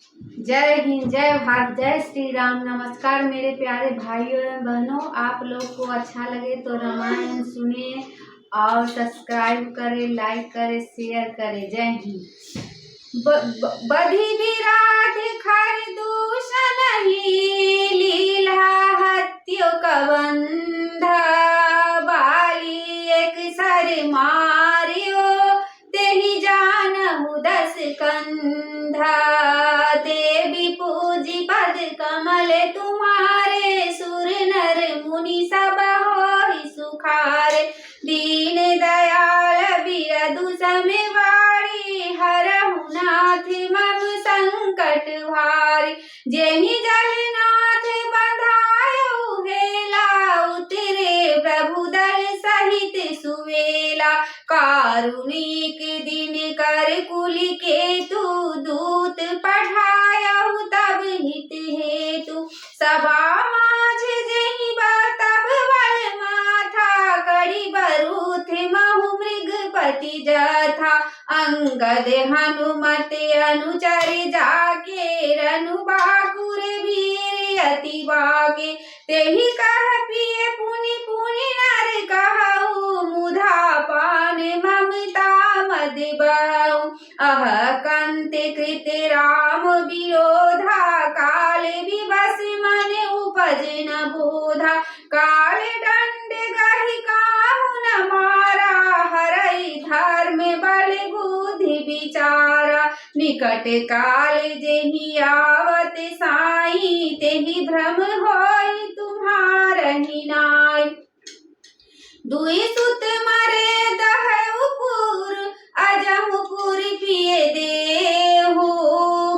जय हिंद, जय भारत, जय श्री राम। नमस्कार मेरे प्यारे भाइयों एवं बहनों, आप लोग को अच्छा लगे तो रामायण सुने और सब्सक्राइब करें, लाइक करें, शेयर करें। जय हिंद। बधी विराट खरदूषण ही लीला हत्यो कबंध बाली एक सर मारियो तेहि जानहु दस कंधा देवी पूजी पद कमल तुम्हारे सुर नर मुनि सब होहि सुखारे दीन दयाल बिरदु समेवाड़ी हरहु नाथ मम संकट भारी जेहि जलनाथ बंधायो हेला उतरे प्रभु दल सहित सुवेला कारुणिक दिन कर कुल केतु दूत पठायहु तब हित हेतु सभा माझ जेहि तब बल माथा कड़ी बरूथ महु मृगपति जथा अंगद हनुमत अनुचर जाके रनु बाकुर वीर अति बाके तेहि कह पिए पुनि पुनि नर कहु मुधा पान ममता मद बहु अह कंत कृत राम विरोधा काल विवश मन उपज न बोधा काल दंड गहि काहु न मारा हरई धर्म बल बुद्धि विचारा निकट काल जेहि आवत साई तेहि भ्रम होई तुम्हारहि नाई दुई सुत मरे दहउपुर अजहुपुर पिए देहु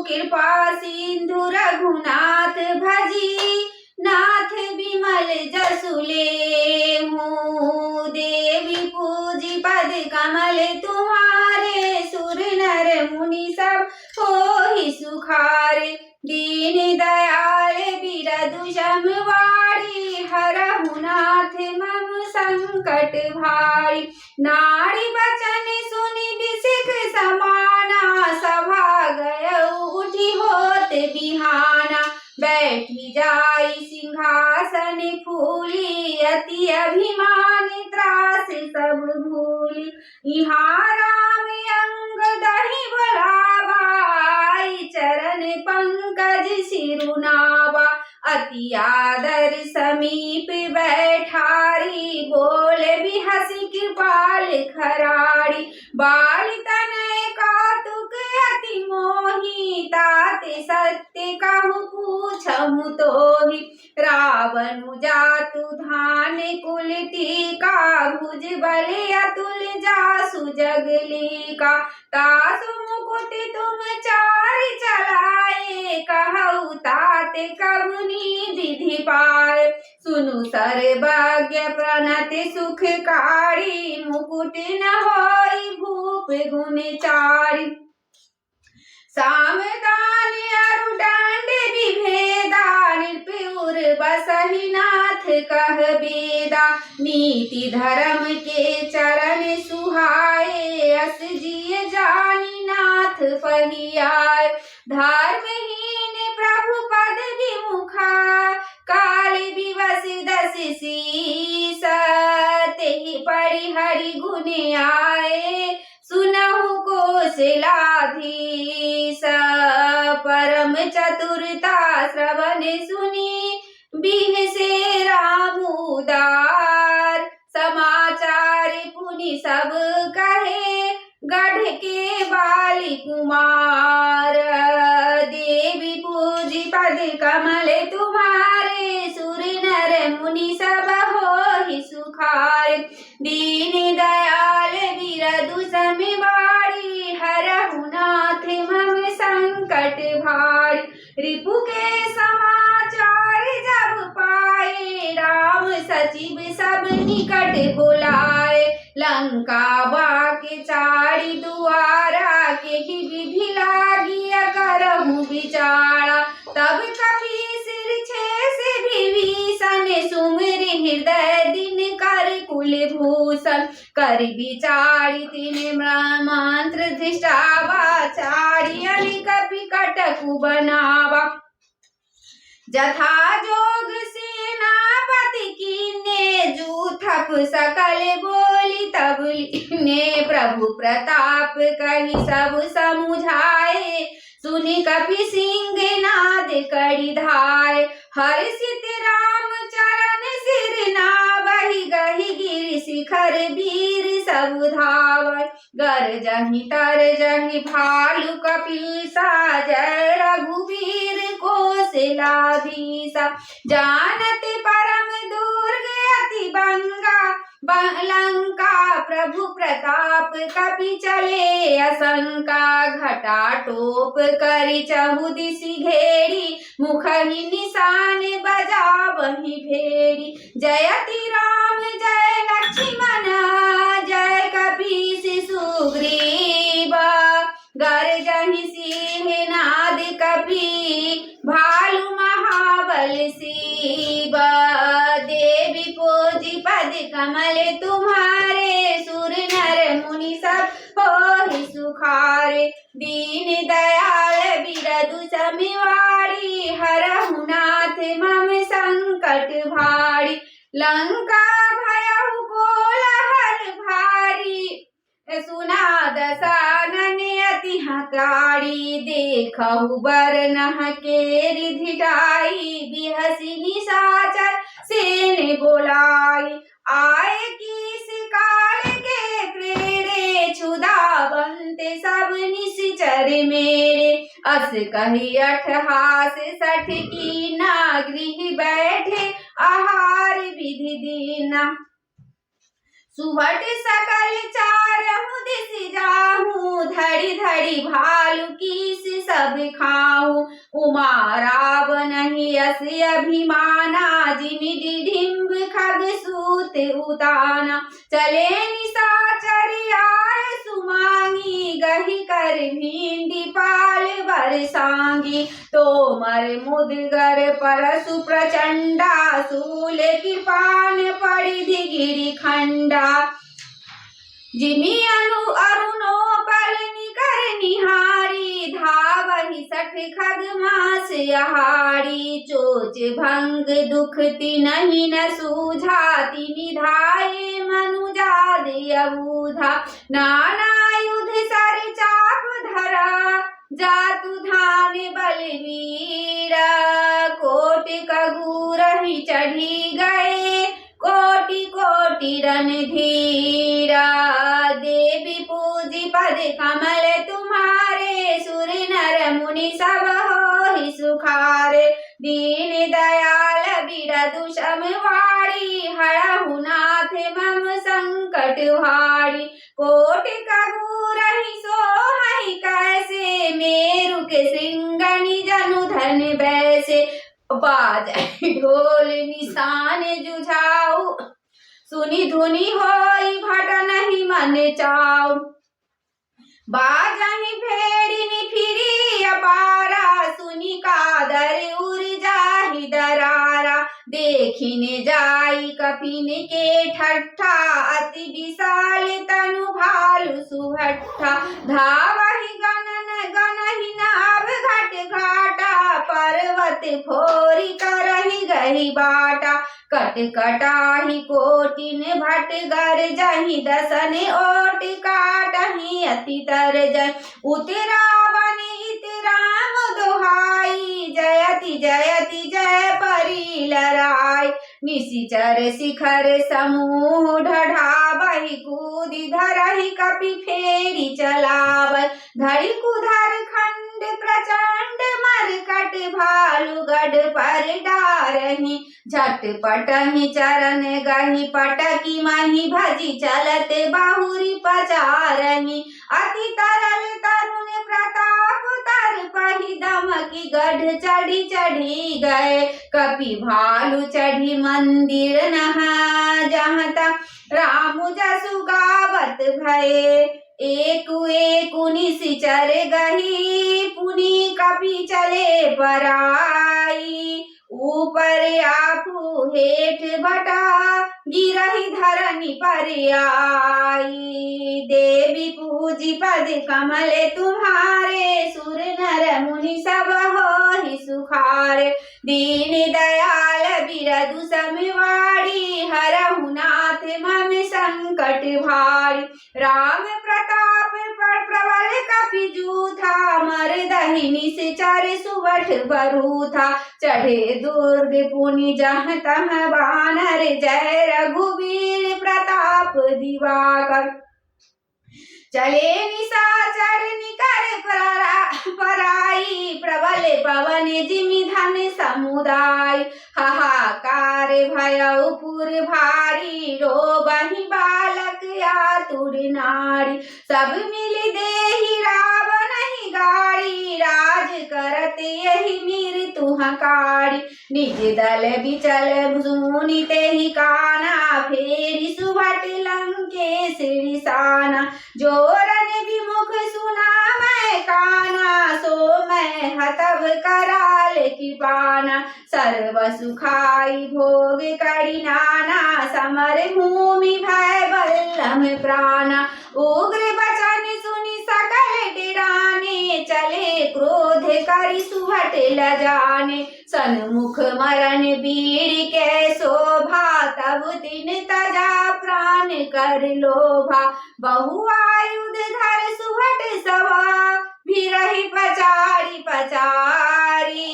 कृपा सिंधु रघुनाथ भजी नाथ विमल जसु लेहु देवी पूजी पद कमल तुम्हारे सुर नर मुनि सब होहि सुखारे दीन दयाल बिरदु समवाड़ी हरहु नाथ मम संकट भारी नारी बचन सुनि बिसिख समाना सभा गयउ उठी होत बिहाना बैठी जाई सिंहासन फूली अति अभिमान त्रास सब भूली यहाँ राम अंग दहि बोलावा चरण पंकज सिरुनावा अति आदर समीप बैठारी बोले भी हसी कृपाल खराड़ी बाल तनय कौतुक अति मोही ताते सत्य कहु पूछहु तोहि रावणु जातु धान कुल टीका भुज बल अतुल जासु जगलीका तासु मुकुट तुम चार चलाए कहु ताते कबुनी विधि पाए सुनु सर्वज्ञ प्रणति सुखकारी मुकुट न होई भूप गुण चारी सामदान अरु दंड विभेदा निर्पुर बसहि नाथ कह बेदा नीति धर्म के चरण सुहाए अस जिय जानी नाथ पहियाए धर्महीन प्रभु पद विमुखा काल विवश दस शीस तेहि परि हरि गुण आए सुनहु कौशलाधीश परम चतुरता श्रवण सुनी बिहसे राम उदार समाचार पुनि सब कहे गढ़ के बाली कुमार देवी पूजी पद कमल तुम्हारे सुर नर मुनि सब होहि सुखारे दीन दयाल बिरदु समेवाड़ी हरहु नाथ मम संकट भारी रिपु के समाचार जब पाए राम सचिव सब निकट बुलाए लंका बाके चारी दुआरा के ही विधि लागिया करहु विचारा तब कपि सिर छे से विभीषण सुमिर हृदय दिन कर कुल कुलभूषण कर विचारी तिने मंत्र दृष्टावा चारी अली कपि कटकु बनावा जथा जोग सेनापति कीने जूथप सकल बोली तबली ने प्रभु प्रताप कही सब समुझाए सुनि कपि सिंह नाद कड़ी धाय हर्षित राम चरण सिर नावहि गहि गिर शिखर वीर सब धावै गरजहि तरजहि भालु कपीसा जय रघुवीर कौशलाधीसा जानत परम दुर्ग अति बंगा लंका प्रभु प्रताप कपि चले असंका घटा टोप करि चहुदिसि घेरी मुखहि निशान बजावहि भेरी जयति राम जय लक्ष्मण जय कपीस सुग्रीव गरजहि सिंह नाद कपि भालु महाबल शिव देवी पूजी पद कमल तुम्हारे सुर नर मुनि सब होहि सुखारे दीन दयाल बिरदु समिवाड़ी हरहु नाथ मम संकट भारी लंका भयहु कोलाहल भारी सुना दसानन अति हकारी देखहु बरनह केरि धिटाई बिहसी निशाचर सेने बोलाई आए किस काल के प्रेरे क्षुधावंत सब निश्चर मेरे अस कही अठहास सठ की ना गृह बैठे आहार विधि दीना सुभट सकल चारहु दिस जाहूं धड़ी धड़ी भालु कीस सब खाऊं उमा रावणहि यस अभिमाना जिनि डिंब खग सूत उताना चले निशाचर आए सुमांगी गहि कर भिंडी पाल बरसांगी तोमर मुदगर परसु प्रचंडा सूल कृपान परिधि गिरि खंडा जिमि अनु अरुणो पल निकर निहारी धावहि सठ खग मास आहारी चोच भंग दुख तिनहि न सूझा तिनि धाये मनुजाद अबूझा नाना युध सर चाप धरा जातु धान बलवीरा कोट कगूरहि चढ़ी गए कोटि कोटि रणधीरा देवी पूजी पद कमल तुम्हारे सुर नर मुनि सब होहि सुखारे दीन दयाल बिरदु समवाड़ी हरहु नाथ मम संकट हारी कोट कगूरहि सोहहि कैसे मेरु के श्रृंगनि जनु धन बैसे बाजै ढोल निशान जुझाऊ सुनि धुनि होई भट नहीं मन चाऊ बाजहि भेड़िनी फिरी अपारा सुनि कादर उर जाहि दरारा देखिने जाई कपिन के ठट्ठा अति विशाल तनु भालु सुभट्ठा धावहि गणन गणहि नाभ घट घाटा पर्वत फोरी करहि गहि बाटा कट कटाहि कोटिन भट गर जहि दसन ओट काटहि अति तर जय उतरावन इत राम दोहाई जयति जयति जय परी लराय निशिचर शिखर समूह ढाबहि कूदि धरहि कपि फेरी चलावै धरि कुधर खंड प्रचंड मरकट भालु गढ़ पर डारहि झटपटहि चरण गहि पटकी महि भजी चलत बाहुरी पचारहि अति तरल तरुण प्रताप तर पहि दमकी गढ़ चढ़ी चढ़ी गए कपि भालु चढ़ी मंदिर नहा जहाँ तक राम जसु गावत भये एक निश्चर गही पुनि कपि चले पराई। ऊपर आपू हेठ बटा गिरहि धरनी पर आई। देवी पूजी पद कमल तुम्हारे सुर नर मुनि सब होहि सुखारे। दीन दयाल बिरदु समवाड़ी हरहु नाथ मम संकट भारी। राम प्रताप प्रबल कपि जूथा मरदहि निश्चर सुबठ बरूथा। चढ़े दुर्ग पुनि जहाँ तहाँ बानर जय रघुवीर प्रताप दिवाकर। चले निशाचर निकर पराई प्रबल पवन जिमि धन समुदाय। हाहाकार भयउ पुर भारी रोबहि बालक आतुर नारी। सब मिल देहि रावण ही गाड़ी राज करत यही मृत्यु हकारी। निज दल बिचल सुनि तेहि काना फेरि सुभट लंकेश रिसाना। जोरन विमुख सुना मैं काना सो मैं हतव कराल कृपाना। सर्व सुखाई भोग करि नाना समर भूमि भय बल्लभ प्राणा। उग्र बचन सुनि सकल डिराने चले क्रोध करि सुभट लजाने। सन्मुख मरण बीड़ के शोभा तब दिन तजा प्राण कर लोभा। बहुआयुध धर सुभट सवा भिरहि पचारी पचारी।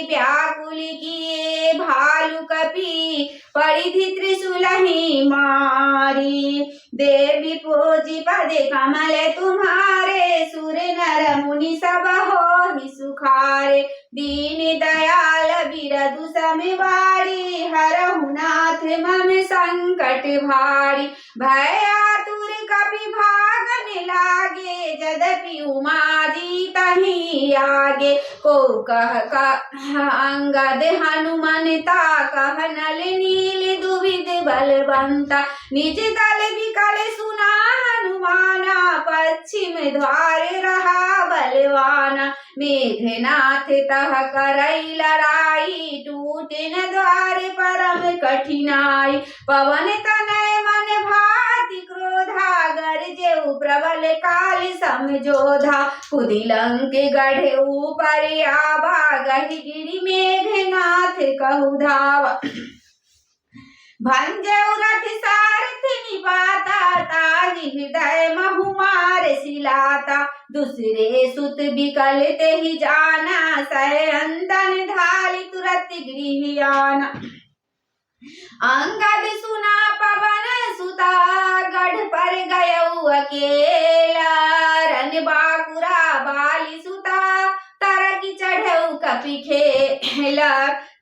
व्याकुल किए भालु कपि परिधि त्रिशूलहि मारी। देवी पूजी पद कमल तुम्हारे सुर नर मुनि सब होहि सुखारे। दीन दयाल बिरदु समवाड़ी हरहु नाथ मम संकट भारी। भय आतुर कपि भागन लागे यद्यपि उमा जी तहीं आगे। को कह अंगद हनुमंता कह नल नील दुविध बलवंता। निज दल विकल सुना हनुमाना पश्चिम द्वार रहा बलवाना। मेघनाथ तह करई लड़ाई टूटे न द्वार परम कठिनाई। पवन तनय मन भाति क्रोधा गरजेउ प्रबल काल समझोधा। कुदिलंक गढ़े ऊपर आवा गहि गिरि मेघनाथ कहु धावा। भंजऊ रथ सारथि निपाता ताहि हृदय महु मार सिलाता। दूसरे सुत बिकल तेहि जाना सयंदन ढाली तुरत गृह आना। अंगद सुना पवन सुता गढ़ पर गयऊ अकेला। रन बाकुरा बाली सुता तरकी चढ़ऊ कपि खेला।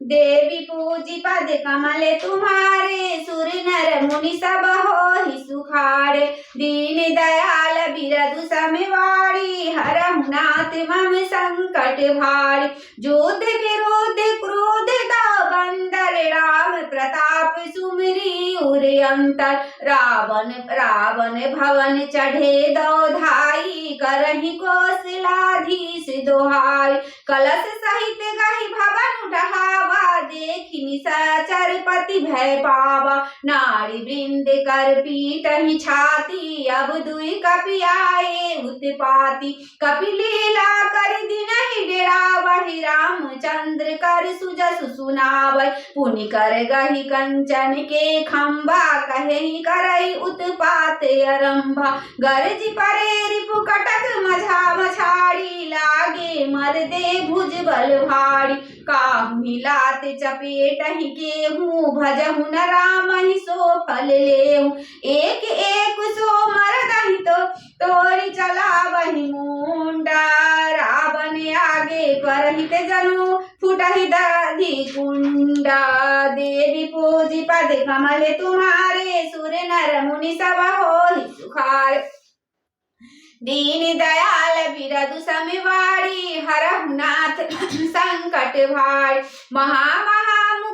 देवी पूजी पद कमल तुम्हारे सुर नर मुनि सब होहि सुखारे। दीन दयाल बिरदु समवाड़ी हरहु नाथ मम संकट भारी। युद्ध विरोध क्रोध दाव बंदर राम प्रताप सुमिरी उर अंतर। रावण भवन चढ़े दौधाई करहि कौशलाधीश दोहाई। कलश सहित गहि भवन ढहावा देखि निशाचर पति भय पावा। नारी वृंद कर पीटहि छाती अब दुई कपि आए उत्पाती। कपि लीला कर दिनहि डेरावहि रामचंद्र कर सुजसु सुनावै। पुनि कर गहि कंचन के खंबा कहेहि करई उत्पात आरंभा। गरज परे रिपु कटक मझा मछाड़ी लागे मर दे भुज बल भारी। काहू हिलात चपेटहि केहू भजहु न रामहि सो फल लेहु। एक एक सो मरदहि तो तोरि चलावहि मुंडा। रावण आगे करहित जनु फुटहि दधि कुंडा। देवी पूजी पद कमल तुम्हारे सुर नर मुनि सब होहि सुखारे। दीन दयाल बिरदु समवाड़ी हरहु नाथ संकट भारी। महा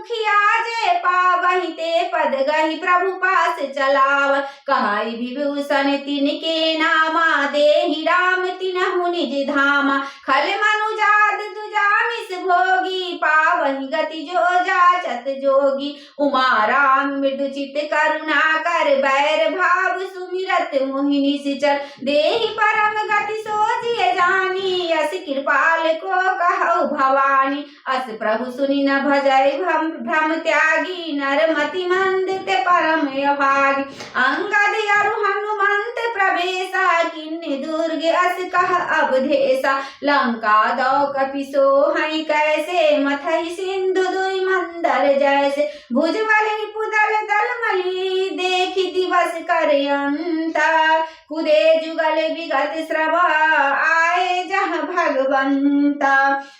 मुखिया जे पावहि ते पद गहि प्रभु पास चलाव कहाई विभूषण तिनके नामा देहि राम तिनहु निज धामा खल मनुजाद दुजामिस भोगी पावहि गति जो जाचत जोगी उमा राम मृदु चित करुणा कर बैर भाव सुमिरत मोहिनी सिचर देहि परम गति सोजिए जानी अस कृपाल को कहु भवानी अस प्रभु सुनि न भजय भ्रम त्यागी नरमति मंद ते परम भागी अंगद अरु हनुमंत प्रवेशा किन्नि दुर्ग अस कह अवधेशा लंका दौ कपिसो हई कैसे मथई सिंधु दुई मंदर जैसे भुजबल पुदल दलमली देखि दिवस करयंता कुदे जुगल विगत श्रवा आए जहाँ भगवंता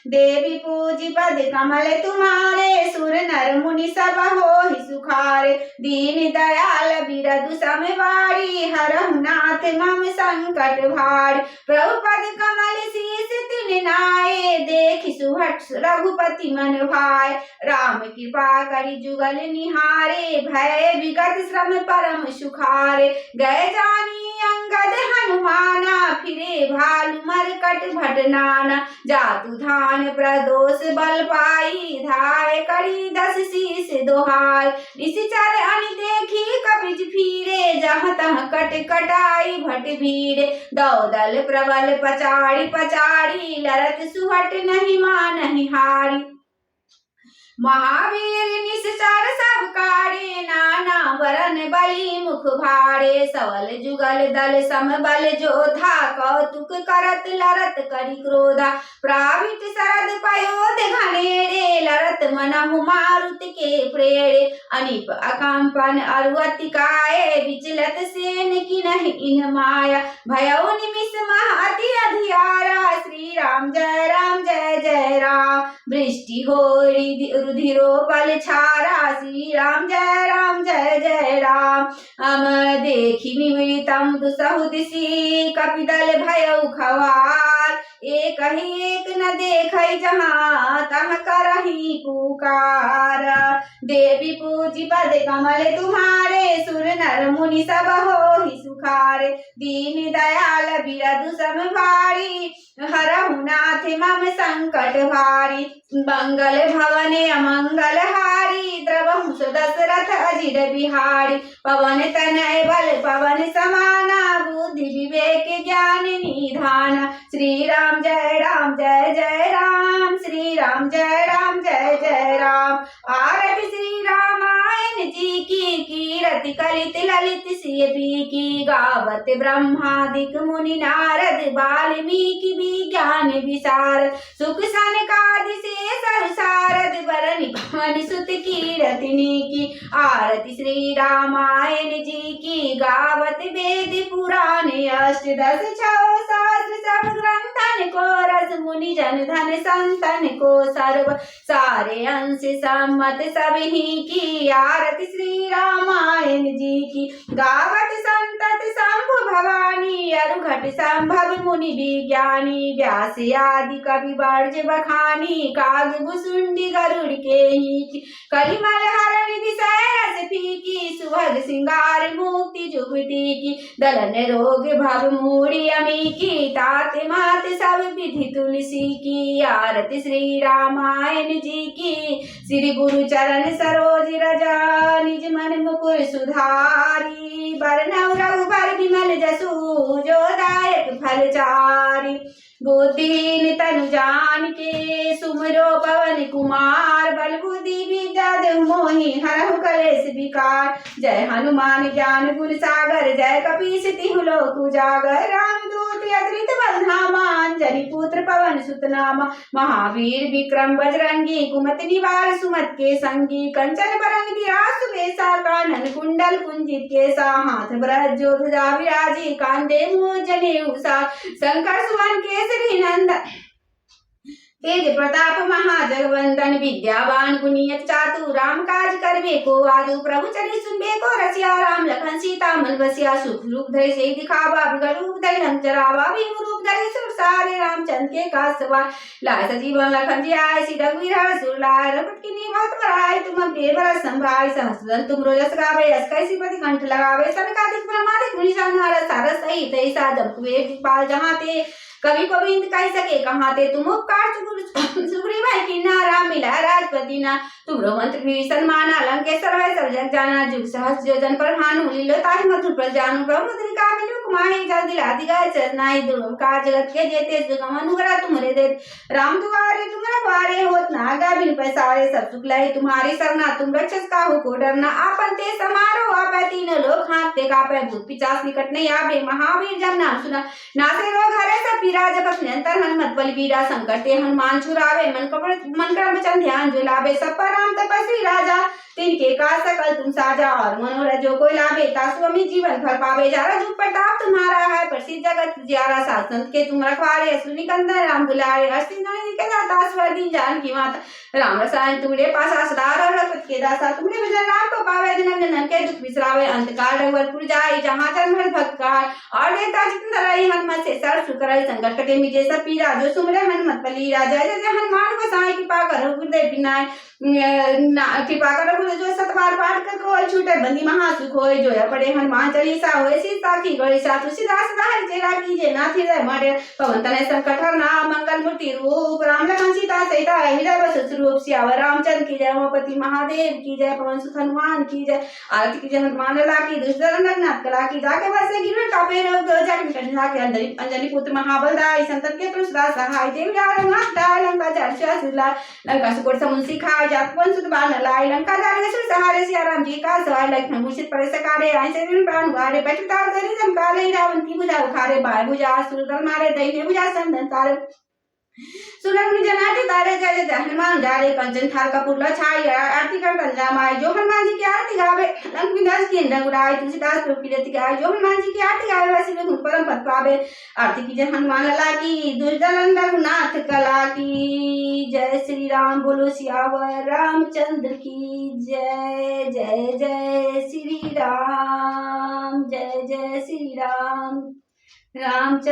देवी पूजी पद कमल तुम्हारे सुर नर मुनि सब होहि सुखारे दीन दयाल बिरदु समवारी हरहु नाथ मम संकट भारी प्रभु पद कमल शीस तिन नाये देखि सुहट रघुपति मन भाय राम कृपा करि जुगल निहारे भय विगत श्रम परम सुखारे गए जानी अंगद हनुमाना फिरे भालु मरकट भटनाना जातु धान प्रदोष बल पाई धाय करी 10 शीस दोहाय निशिचर अनि देखी कपिच फिरे जहाँ तहाँ कट कटाई भट भीड़े दौदल प्रबल पचाड़ी पचाड़ी लरत सुहट नहीं मानहि हारी महावीर निश्चर सब कारे नाना वरन बलि मुख भाड़े सवल जुगल दल सम बल जोधा कौतुक करत लरत करि क्रोधा प्रावित शरद पयोध घनेरे लरत मनहु मारुत के प्रेरे अनिप अकंपन अरुअति काये विचलत सेन किन्हि इन माया भयउ निमिष मह अति अधियारा श्री राम जय जय राम वृष्टि होरि रुधिरो पल छारा श्री राम जय जय राम अम देखि निमितम दुसहु दिशि कपिदल भयउ खवार एक न देखै जहाँ तहाँ करहि पुकार देवी पूजी पद कमल तुम्हारे सुर नर मुनि सब होहि सुखारे दीन दयाल बिरदु सम भारी हरहु नाथ मम संकट भारी मंगल भवने अमंगल हारी द्रवहु दशरथ अजिर बिहारी पवन तनय बल पवन समाना बुद्धि विवेक ज्ञान निधान श्री राम जय जय राम श्री राम जय राम आरती श्री रामायण जी की कीरति कलित ललित सियपी की गावत ब्रह्मादिक मुनि नारद वाल्मीकि विज्ञान विशारद सुख सनकादि से सरसारद वरनि भवन सुत कीरतिनी की आरती श्री रामायण जी की गावत वेद पुराण अष्टदश छौ सहस्र सब ग्रंथन को रस मुनि जन धन संतन को सर्व सारे अंश सम्मत सभी की आरती श्री रामायण जी की गावत संतत शंभु भवानी अरुघट संभव मुनि विज्ञानी व्यास आदि कवि वर्ज बखानी काग भुसुंडी गरुड़ के ही कलिमल हरण विषय रस फीकी सुभग सिंगार मुक्ति जुगती की दलन रोग भव मूढ़ी अमी की तात मात सब विधि तुलसी की आरती श्री रामायण जी की श्री गुरु चरण सरोज रजा निज मन मुकुर सुधारी बरनउ रघुबर विमल जसु जो दायक फल चारी बुद्धिहीन तनु जान के सुमरो पवन कुमार बल बुद्धि विद्या देहु मोहि हरहु कलेश विकार जय हनुमान ज्ञान गुण सागर जय कपीस तिहु लोक उजागर रामदूत अतुलित बल धामा अंजनी पुत्र पवन सुत नामा महावीर विक्रम बजरंगी कुमति निवार सुमत के संगी कंचन बरन विराज सुबेसा कानन कुंडल कुंजित केसा हाथ ब्रज ध्वजा विराजी कांधे मूंज जनेऊ सार शंकर सुवन केसरी नंदन तेज प्रताप महाजगवंदन विद्यावान गुणियत चातु राम काज करबे को आजू प्रभु चरि सुनबे को रसिया राम लखन सीता मन बसिया सुख रूप धरि से दिखावा बिगड़ रूप धरि लंक जरावा भीम रूप धरि सुर सारे रामचंद्र के काज सवार लाय सजीवन लखन जी आय सी रघुवीर हर सुर लाय रघुपति कीन्ही बहुत बड़ाई तुम अपने भरत संभाय सहस्रदल तुम रोजस गावे यस कैसी पति कंठ लगावे सनकादिक ब्रह्मादिक मुनि नारद सारद सहित ऐसा जब कुबेर दिखपाल जहाँ ते कवि को बिंद कह सके कहाँ ते तुम उपकार सुग्रीव किन्नारा मिला राजपति ना तुम मंत्र विभीषण माना लंकेश्वर है सब जग जाना जुग सहस्र योजन पर भानु लीलो ताहि मधुर पर जानु ब्रह्मद्रिका मिलु कुमाही जल दिलाति गाय चरनाई दुर्गम का जगत के जेते सुगम अनुग्रह तुम्हारे दे राम दुआरे तुम रखवारे होत ना गा बिन पैसारे सब सुख लहे तुम्हारी सरना तुम रक्षस का हो को डरना आपन ते समारो आपै तीन लोग हाथ ते कापै भूत पिचास निकट नहीं आवे महावीर जब नाम सुना नासे रोग हरे सब पीरा जपत निरंतर हनुमत बलबीरा संकट ते हनुमान छुड़ावे मन क्रम वचन ध्यान जो लावे सब पर राम तपस्वी राजा तिनके का सकल तुम साजा और मनोरथ जो कोई लाभे तासु अमित जीवन फल पावे जारा जुग प्रताप तुम्हारा है प्रसिद्ध जगत जियारा सासंत के तुम रखवारे असुर निकंदन राम दुलारे हस्ती नहीं के दाता स्वर दी जान की माता राम रसायन तुमरे पासा सदा रघुपति के दासा तुमरे भजन राम को पावे दिन जनन के दुख बिसरावे अंत काल रघुवरपुर जाए जहाँ जन्म हर भक्त का और देता जितन रही हनुमत से सर सुकराई संकट कटे मिटे सब पीरा जो सुमरे हनुमत बली राजा जय हनुमान गोसाई कृपा करो गुरुदेव विनाय कृपा करो जो सतबार पाठ कर कोई छूटे बंदी महासुख होए जो पढ़े हनुमान चालीसा होए सीता की गणेशा तुलसीदास दास चेरा कीजे नाथ हृदय मरे पवन तनय संकट हरना मंगल मूर्ति रूप राम लखन सीता सहिता हृदय बस रूप सियावर रामचंद्र की जय उमापति महादेव की जय पवन सुत हनुमान की जय आरती की जय हनुमान लला की दुष्टन रघुनाथ कला की जाके बसे गिरवे कापे रोग जाके कन्या के अंजलि पुत्र महाबल दाई संतन के तुलसीदास सहाय देव रघुनाथ दाई लंका चर्चा सिला लंका सुकोट समुन सिखाए जातवन सुत बाण लाई लंका जाने सुर सहारे सिया राम जी का सहाय लक्ष्मण मूषित परे सकारे आए से दिन प्राण उगारे बैठता दरी जमकाले रावण की भुजा उखारे बाय भुजा सुरदल मारे दैन्य भुजा संदन तारे सुरन जनाते तारे जय जय हनुमान जारे कंचन थाल कपूर छाई आरती कर तंजा माई जो हनुमान जी की आरती गावे लंक विनाश की रघुराई तुलसीदास प्रभु की रति गावे जो हनुमान जी की आरती गावे वैसे में परम पद पावे आरती की जय हनुमान लला की दुर्जन रघुनाथ कला की जय श्री राम बोलो सियावर रामचंद्र की जय जय जय श्री राम जय जय श्री राम रामचंद्र।